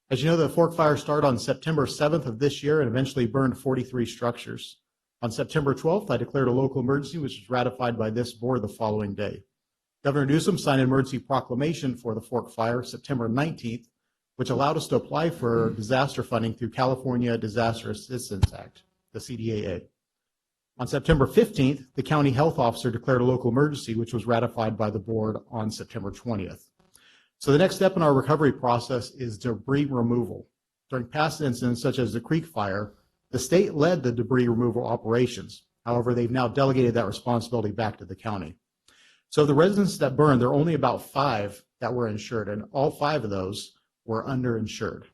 As you know, the Fork Fire started on September 7th of this year and eventually burned 43 structures. On September 12th, I declared a local emergency, which was ratified by this board the following day. Governor Newsom signed an emergency proclamation for the Fork Fire September 19th, which allowed us to apply for disaster funding through California Disaster Assistance Act, the CDAA. On September 15th, the county health officer declared a local emergency, which was ratified by the board on September 20th. So the next step in our recovery process is debris removal. During past incidents, such as the Creek Fire, the state led the debris removal operations. However, they've now delegated that responsibility back to the county. So the residents that burned, there are only about 5 that were insured, and all 5 of those were underinsured.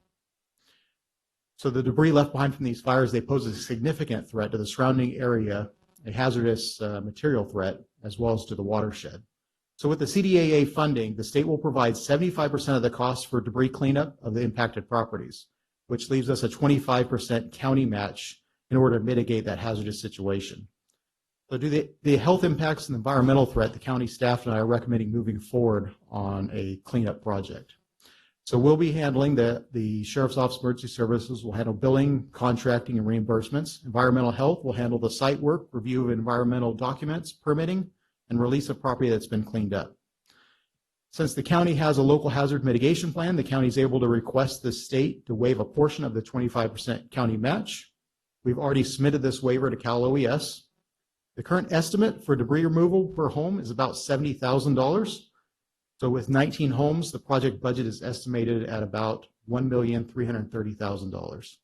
So the debris left behind from these fires, they pose a significant threat to the surrounding area, a hazardous material threat, as well as to the watershed. So with the CDAA funding, the state will provide 75% of the cost for debris cleanup of the impacted properties, which leaves us a 25% county match in order to mitigate that hazardous situation. So due to the health impacts and environmental threat, the county staff and I are recommending moving forward on a cleanup project. So we'll be handling the Sheriff's Office Emergency Services will handle billing, contracting, and reimbursements. Environmental Health will handle the site work, review of environmental documents, permitting, and release of property that's been cleaned up. Since the county has a local hazard mitigation plan, the county is able to request the state to waive a portion of the 25% county match. We've already submitted this waiver to Cal OES. The current estimate for debris removal per home is about $70,000. So with 19 homes, the project budget is estimated at about $1,330,000.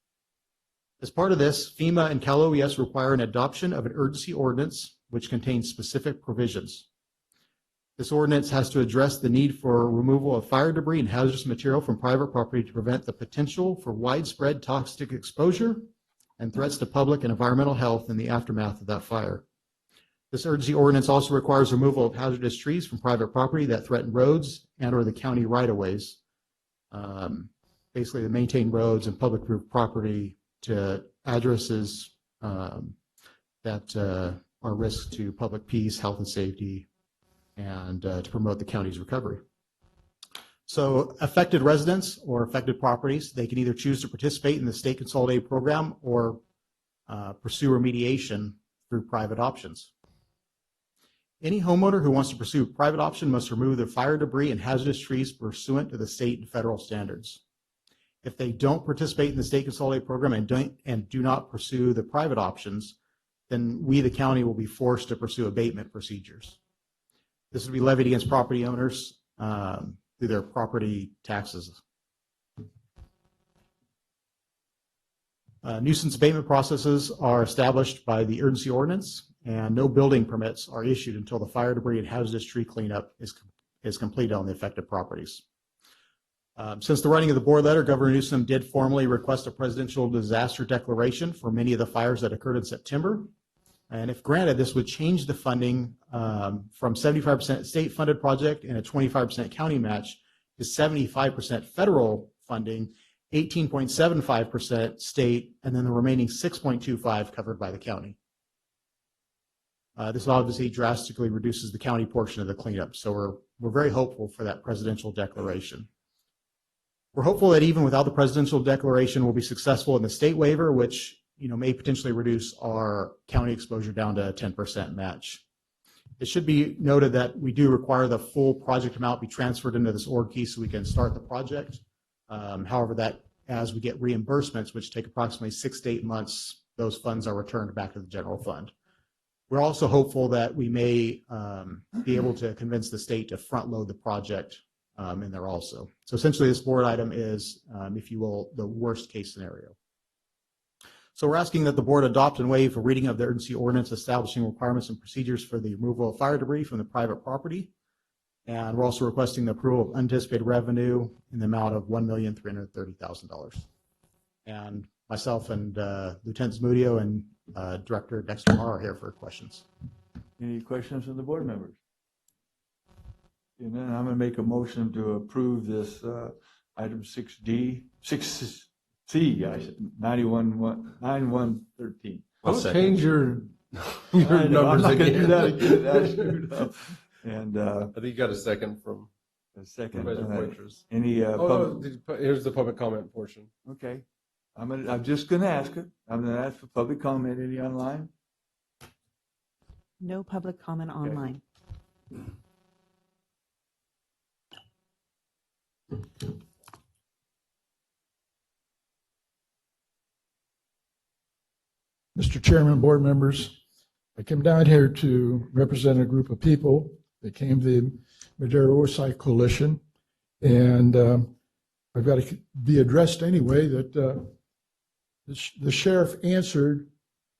As part of this, FEMA and Cal OES require an adoption of an urgency ordinance which contains specific provisions. This ordinance has to address the need for removal of fire debris and hazardous material from private property to prevent the potential for widespread toxic exposure and threats to public and environmental health in the aftermath of that fire. This urgency ordinance also requires removal of hazardous trees from private property that threaten roads and or the county right-of-ways, basically to maintain roads and public property to addresses that are risks to public peace, health and safety, and to promote the county's recovery. So affected residents or affected properties, they can either choose to participate in the state consolidated program or pursue remediation through private options. Any homeowner who wants to pursue a private option must remove the fire debris and hazardous trees pursuant to the state and federal standards. If they don't participate in the state consolidated program and do not pursue the private options, then we, the county, will be forced to pursue abatement procedures. This will be levied against property owners through their property taxes. Nuisance abatement processes are established by the urgency ordinance, and no building permits are issued until the fire debris and hazardous tree cleanup is completed on the affected properties. Since the writing of the board letter, Governor Newsom did formally request a presidential disaster declaration for many of the fires that occurred in September. And if granted, this would change the funding from 75% state-funded project and a 25% county match to 75% federal funding, 18.75% state, and then the remaining 6.25% covered by the county. This obviously drastically reduces the county portion of the cleanup, so we're very hopeful for that presidential declaration. We're hopeful that even without the presidential declaration, we'll be successful in the state waiver, which may potentially reduce our county exposure down to a 10% match. It should be noted that we do require the full project amount be transferred into this org key so we can start the project. However, that as we get reimbursements, which take approximately 6 to 8 months, those funds are returned back to the general fund. We're also hopeful that we may be able to convince the state to front load the project in there also. So essentially this board item is, if you will, the worst case scenario. So we're asking that the board adopt and waive a reading of the urgency ordinance establishing requirements and procedures for the removal of fire debris from the private property. And we're also requesting the approval of unanticipated revenue in the amount of $1,330,000. And myself and Lieutenant Zamudio and Director Dexter Marr are here for questions. Any questions from the board members? And then I'm going to make a motion to approve this item 6C, 9113. Don't change your I know, I'm numbers not going to do again. that again. That's screwed up. And I think you got a second from a second. Supervisor Poitras. Any Here's the public comment portion. Okay. I'm just going to ask it. I'm going to ask for public comment. Any online? No public comment online. Mr. Chairman, board members, I came down here to represent a group of people that came to the Madera Oversight Coalition, and I've got to be addressed anyway that the sheriff answered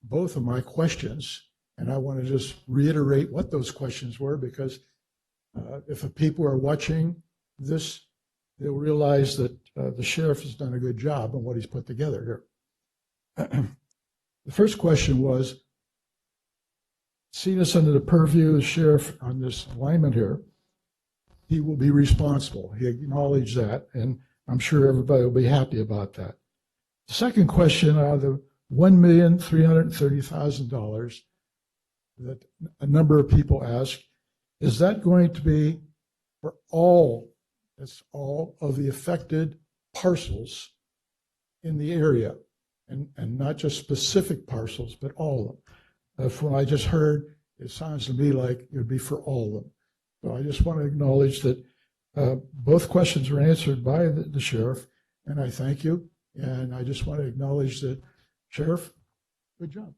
both of my questions, and I want to just reiterate what those questions were, because if people are watching this, they'll realize that the sheriff has done a good job on what he's put together here. The first question was, seeing us under the purview of the sheriff on this alignment here, he will be responsible. He acknowledged that, and I'm sure everybody will be happy about that. The second question, out of the $1,330,000 that a number of people ask, is that going to be for all, that's all of the affected parcels in the area? And not just specific parcels, but all of them. From what I just heard, it sounds to me like it would be for all of them. So I just want to acknowledge that both questions were answered by the sheriff, and I thank you. And I just want to acknowledge that, Sheriff, good job.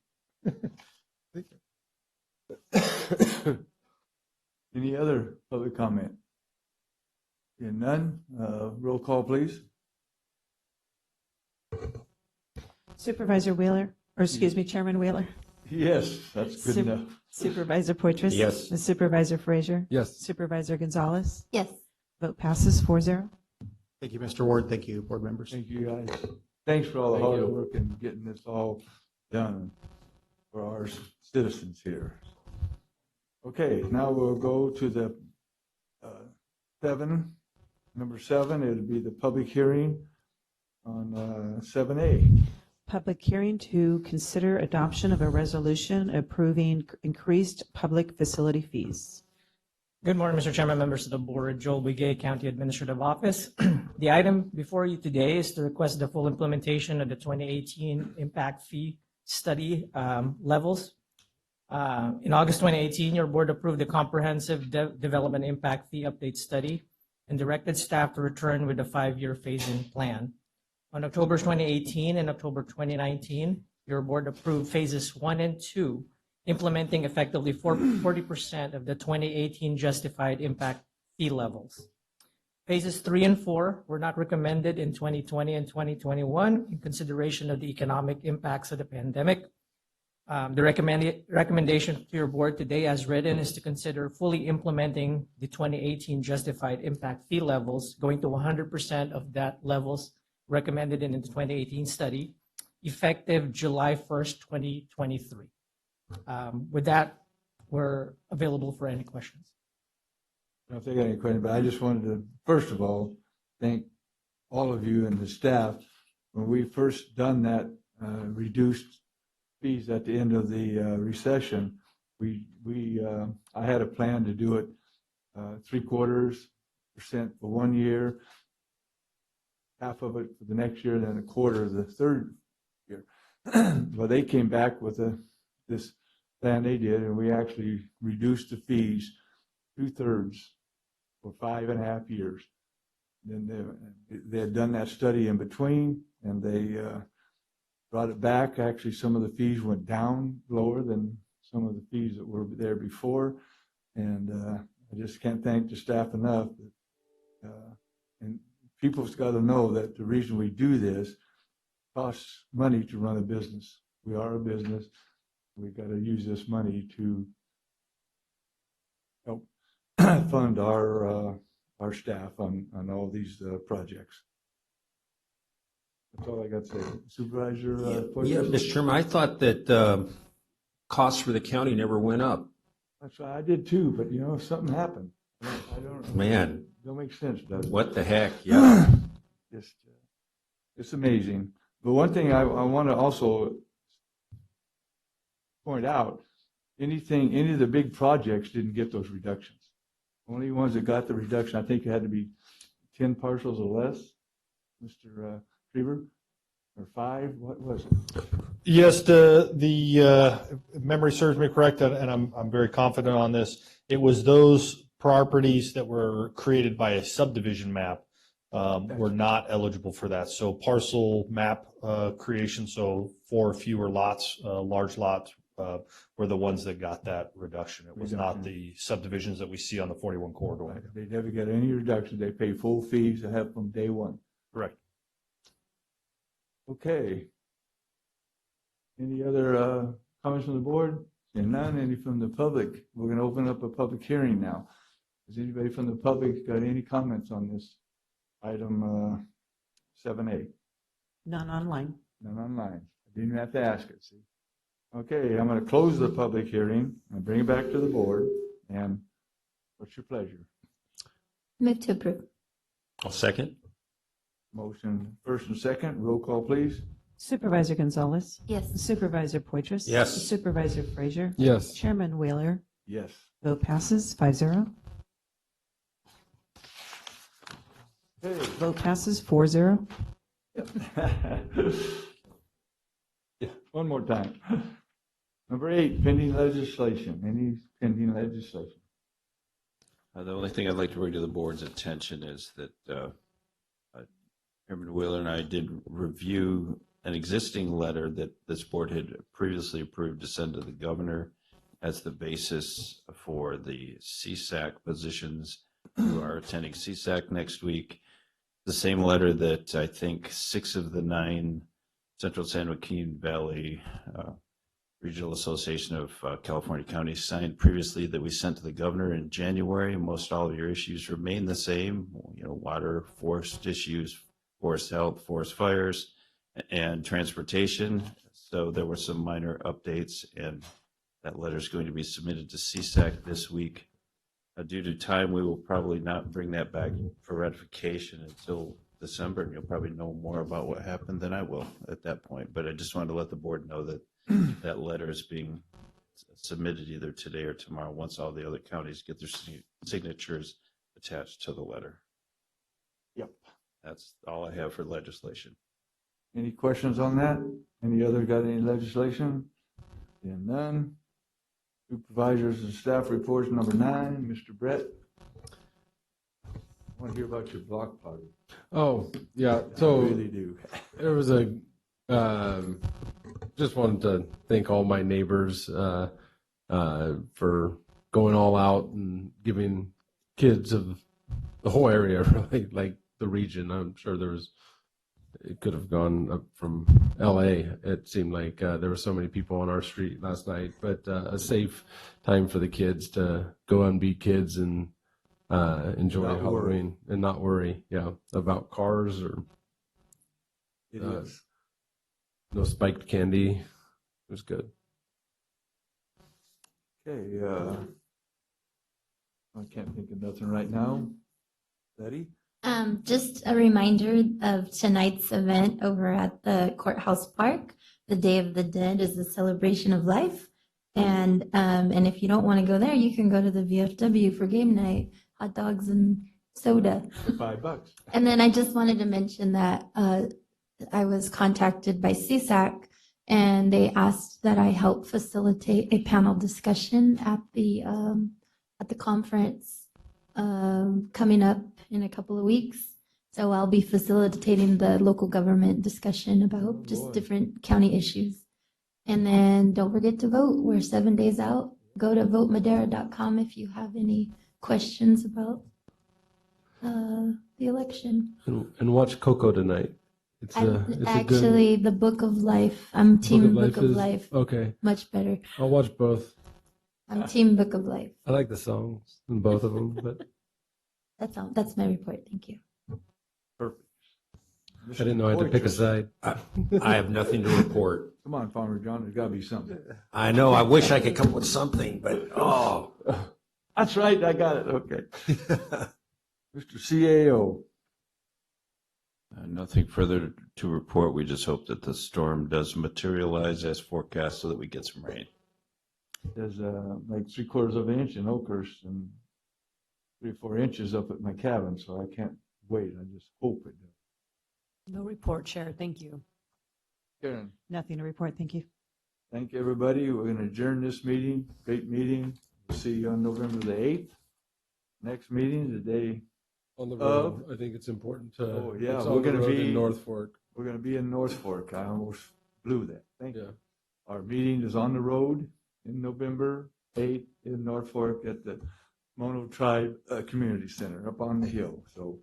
Thank you. Any other public comment? Hearing none, roll call, please. Supervisor Wheeler, or excuse me, Chairman Wheeler. Yes, that's good enough. Supervisor Poitras? Yes. And Supervisor Frazier? Yes. Supervisor Gonzalez? Yes. Vote passes 4-0. Thank you, Mr. Ward. Thank you, board members. Thank you, guys. Thanks for all the Thank hard you. work in getting this all done for our citizens here. Okay, now we'll go to the number 7. It'll be the public hearing on 7A. Public hearing to consider adoption of a resolution approving increased public facility fees. Good morning, Mr. Chairman, members of the board. Joel Bugay, County Administrative Office. The item before you today is to request the full implementation of the 2018 impact fee study levels. In August 2018, your board approved the comprehensive development impact fee update study and directed staff to return with a 5-year phase-in plan. On October 2018 and October 2019, your board approved phases 1 and 2, implementing effectively 40% of the 2018 justified impact fee levels. Phases 3 and 4 were not recommended in 2020 and 2021 in consideration of the economic impacts of the pandemic. The recommendation to your board today as written is to consider fully implementing the 2018 justified impact fee levels, going to 100% of that levels recommended in the 2018 study, effective July 1st, 2023. With that, we're available for any questions. I don't think I got any questions, but I just wanted to, first of all, thank all of you and the staff. When we first done that reduced fees at the end of the recession, I had a plan to do it 3/4% for 1 year, half of it for the next year, then 1/4 the third year. Well, they came back with this plan they did, and we actually reduced the fees 2/3 for 5.5 years. Then they had done that study in between, and they brought it back. Actually, some of the fees went down lower than some of the fees that were there before. And I just can't thank the staff enough. And people's got to know that the reason we do this, costs money to run a business. We are a business. We've got to use this money to help fund our staff on all these projects. That's all I got to say. Supervisor Yeah, Poitras? Mr. Chairman, I thought that costs for the county never went up. That's what I did too, but you know, something happened. I don't. Man. Don't make sense, does it? What the heck? Yeah. Just, it's amazing. But one thing I want to also point out, any of the big projects didn't get those reductions. Only ones that got the reduction, I think it had to be 10 parcels or less, Mr. Trieber, or 5, what was it? Yes, the if memory serves me correct, and I'm very confident on this. It was those properties that were created by a subdivision map were not eligible for that. So parcel map creation, so 4 fewer lots, large lots, were the ones that got that reduction. It was not the subdivisions that we see on the 41 corridor. They never get any reduction. They pay full fees to have from day one. Correct. Okay. Any other comments from the board? And none. Any from the public? We're going to open up a public hearing now. Has anybody from the public got any comments on this item 7A? None online. None online. I didn't have to ask it, see? Okay, I'm going to close the public hearing and bring it back to the board. And what's your pleasure? Move to approve. I'll second. Motion first and second. Roll call, please. Supervisor Gonzalez? Yes. Supervisor Poitras? Yes. Supervisor Frazier? Yes. Chairman Wheeler? Yes. Vote passes 5-0. Okay. Vote passes 4-0. Yeah, one more time. Number 8, pending legislation. Any pending legislation? The only thing I'd like to bring to the board's attention is that Chairman Wheeler and I did review an existing letter that this board had previously approved to send to the governor as the basis for the CSAC positions who are attending CSAC next week. The same letter that I think 6 of the 9 Central San Joaquin Valley Regional Association of California Counties signed previously that we sent to the governor in January. Most all of your issues remain the same, you know, water, forest issues, forest health, forest fires, and transportation. So there were some minor updates, and that letter is going to be submitted to CSAC this week. Due to time, we will probably not bring that back for ratification until December, and you'll probably know more about what happened than I will at that point. But I just wanted to let the board know that that letter is being submitted either today or tomorrow once all the other counties get their signatures attached to the letter. Yep. That's all I have for legislation. Any questions on that? Any other got any legislation? And none. Supervisors and staff reports number 9. Mr. Brett. I want to hear about your block party. Oh, yeah. So I really do. There was a, just wanted to thank all my neighbors for going all out and giving kids of the whole area, really, like the region. I'm sure it could have gone up from LA. It seemed like there were so many people on our street last night, but a safe time for the kids to go and be kids and enjoy Not Halloween and not worry, about cars or It is. no spiked candy. It was good. Okay. I can't think of nothing right now. Betty? Just a reminder of tonight's event over at the Courthouse Park. The Day of the Dead is a celebration of life. And if you don't want to go there, you can go to the VFW for game night, hot dogs and soda. For $5. And then I just wanted to mention that I was contacted by CSAC, and they asked that I help facilitate a panel discussion at the conference coming up in a couple of weeks. So I'll be facilitating the local government discussion about just different county issues. And then don't forget to vote. We're 7 days out. Go to votemadera.com if you have any questions about the election. And watch Coco tonight. It's I, a it's actually, the Book of Life. I'm team Book of is Life. okay. Much better. I'll watch both. I'm team Book of Life. I like the songs in both of them, but That's all. That's my report. Thank you. Perfect. I didn't know I had to pick a side. I have nothing to report. Come on, Farmer John, there's gotta be something. I know, I wish I could come up with something, but, oh. That's right, I got it, okay. Mr. CAO. Nothing further to report. We just hope that the storm does materialize as forecast so that we get some rain. There's like 3/4 of an inch in Oakhurst and 3 or 4 inches up at my cabin, so I can't wait. I just hope it does. No report, Chair. Thank you. Karen, Nothing to report. Thank you. thank you, everybody. We're going to adjourn this meeting. Great meeting. We'll see you on November the 8th. Next meeting, the day on the of. road, I think it's important to. Oh, yeah, it's we're on the going to road be in North Fork. We're going to be in North Fork. I almost blew that. Thank Yeah. you. Our meeting is on the road in November 8th in North Fork at the Mono Tribe Community Center up on the hill. So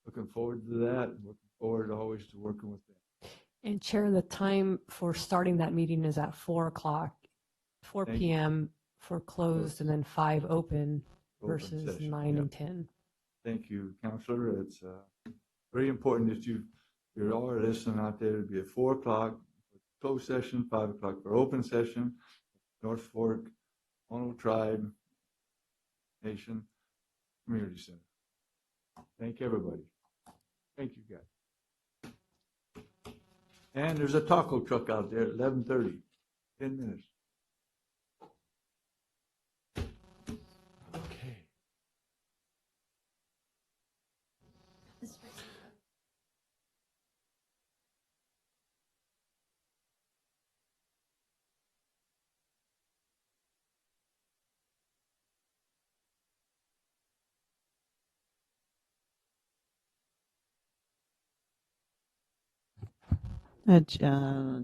looking forward to that. Looking forward always to working with them. And Chair, the time for starting that meeting is at 4 o'clock, 4 Thank you. p.m. for closed and then 5 open Open versus session, 9 yeah. and 10. Thank you, Counselor. It's very important that you're all listening out there. It'll be at 4 o'clock for closed session, 5 o'clock for open session. North Fork, Mono Tribe Nation Community Center. Thank everybody. Thank you, guys. And there's a taco truck out there at 11:30, 10 minutes. Okay.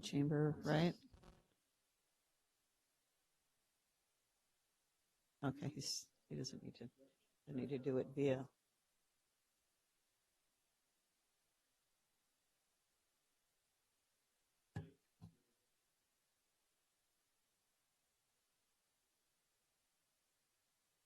Chamber, right? Okay, he doesn't need to do it via